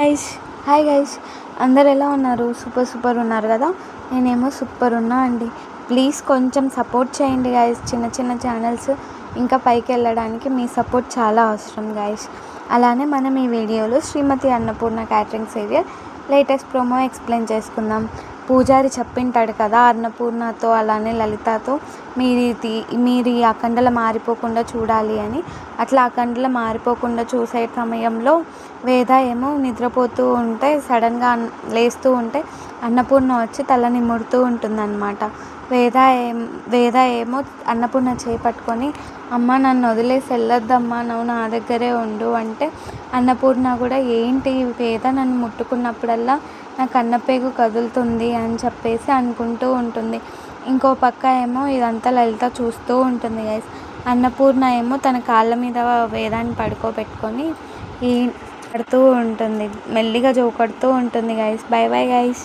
Guys, hi guys, అందరు ఎలా ఉన్నారు? సూపర్ ఉన్నారు కదా. నేనేమో సూపర్ ఉన్నా అండి. ప్లీజ్ కొంచెం సపోర్ట్ చేయండి గైస్. చిన్న చిన్న ఛానల్స్ ఇంకా పైకి వెళ్ళడానికి మీ సపోర్ట్ చాలా అవసరం గైస్. అలానే మనం ఈ వీడియోలో Srimathi Annapurna catering serial latest promo explain చేసుకుందాం. పూజారి చెప్పింటాడు కదా అన్నపూర్ణతో అలానే లలితతో, మీరు ఈ అఖండల మారిపోకుండా చూడాలి అని. అట్లా అఖండల మారిపోకుండా చూసే సమయంలో వేద ఏమో నిద్రపోతూ ఉంటే సడన్గా లేస్తూ ఉంటే అన్నపూర్ణ వచ్చి తల నిమురుతూ ఉంటుందన్నమాట. వేద ఏమో అన్నపూర్ణ చేపట్టుకొని, అమ్మ నన్ను వదిలేసి వెళ్ళొద్దమ్మా, నువ్వు నా దగ్గరే ఉండు అంటే అన్నపూర్ణ కూడా ఏంటి వేద నన్ను ముట్టుకున్నప్పుడల్లా నా కన్నపేగు కదులుతుంది అని చెప్పేసి అనుకుంటూ ఉంటుంది. ఇంకో పక్క ఏమో ఇదంతా లలిత చూస్తూ ఉంటుంది గైస్. అన్నపూర్ణ ఏమో తన కాళ్ళ మీద వేదాన్ని పడుకోబెట్టుకొని పడుతూ ఉంటుంది, మెల్లిగా జోకొడుతూ ఉంటుంది గైస్. By bye guys.